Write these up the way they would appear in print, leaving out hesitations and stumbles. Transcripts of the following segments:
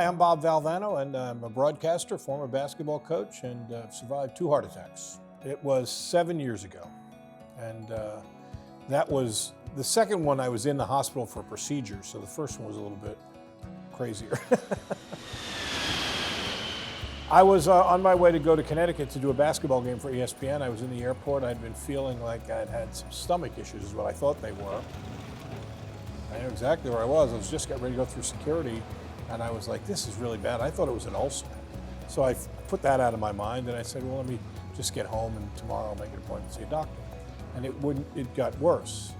Hi, I'm Bob Valvano, and I'm a broadcaster, former basketball coach, and survived 2 heart attacks. It was 7 years ago, and that was the second one. I was in the hospital for a procedure, so the first one was a little bit crazier. I was on my way to go to Connecticut to do a basketball game for ESPN. I was in the airport. I'd been feeling like I'd had some stomach issues, is what I thought they were. I knew exactly where I was. I was just getting ready to go through security, and I was like, this is really bad. I thought it was an ulcer. So I put that out of my mind, and I said, well, let me just get home, and tomorrow I'll make an appointment to see a doctor. And it got worse.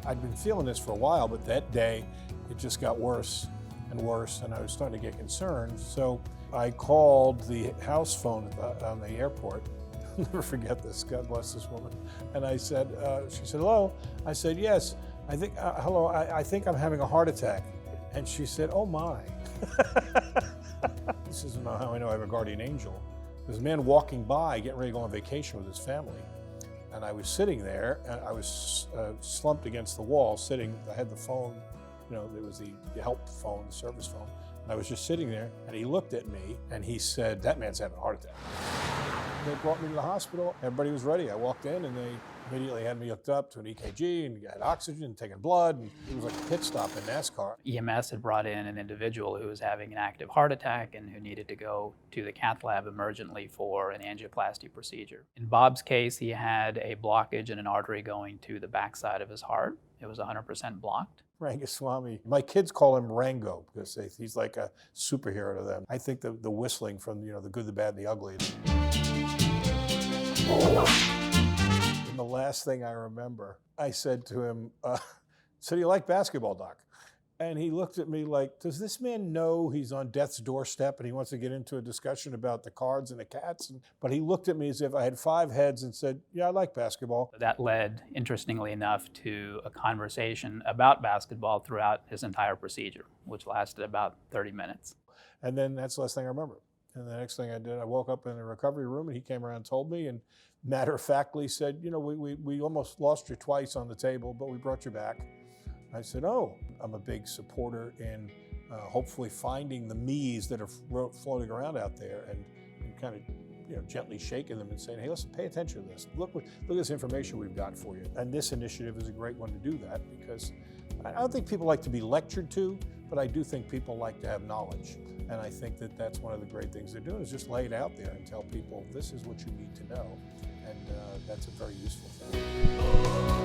I'd been feeling this for a while, but that day, it just got worse and worse, and I was starting to get concerned. So I called the house phone on the airport. I'll never forget this, God bless this woman. And I said, she said, hello? I said, yes, I think, hello, I think I'm having a heart attack. And she said, oh my. This isn't how I know I have a guardian angel. There's a man walking by, getting ready to go on vacation with his family. And I was sitting there, and I was slumped against the wall, sitting. I had the phone, you know, there was the help phone, the service phone. And I was just sitting there, and he looked at me, and he said, that man's having a heart attack. They brought me to the hospital. Everybody was ready. I walked in, and they immediately had me hooked up to an EKG and got oxygen and taken blood. And it was like a pit stop in NASCAR. EMS had brought in an individual who was having an active heart attack and who needed to go to the cath lab emergently for an angioplasty procedure. In Bob's case, he had a blockage in an artery going to the backside of his heart. It was 100% blocked. Rangaswamy. My kids call him Rango because he's like a superhero to them. I think the whistling from, you know, the good, the bad, and the ugly. And the last thing I remember, I said to him, so do you like basketball, Doc? And he looked at me like, does this man know he's on death's doorstep and he wants to get into a discussion about the cards and the cats? But he looked at me as if I had 5 heads and said, yeah, I like basketball. That led, interestingly enough, to a conversation about basketball throughout his entire procedure, which lasted about 30 minutes. And then that's the last thing I remember. And the next thing I did, I woke up in the recovery room and he came around and told me, and matter-of-factly said, you know, we almost lost you twice on the table, but we brought you back. I said, oh, I'm a big supporter in hopefully finding the me's that are floating around out there and kind of, you know, gently shaking them and saying, hey, listen, pay attention to this. Look at this information we've got for you. And this initiative is a great one to do that, because I don't think people like to be lectured to, but I do think people like to have knowledge. And I think that that's one of the great things they're doing, is just lay it out there and tell people this is what you need to know. And that's a very useful thing.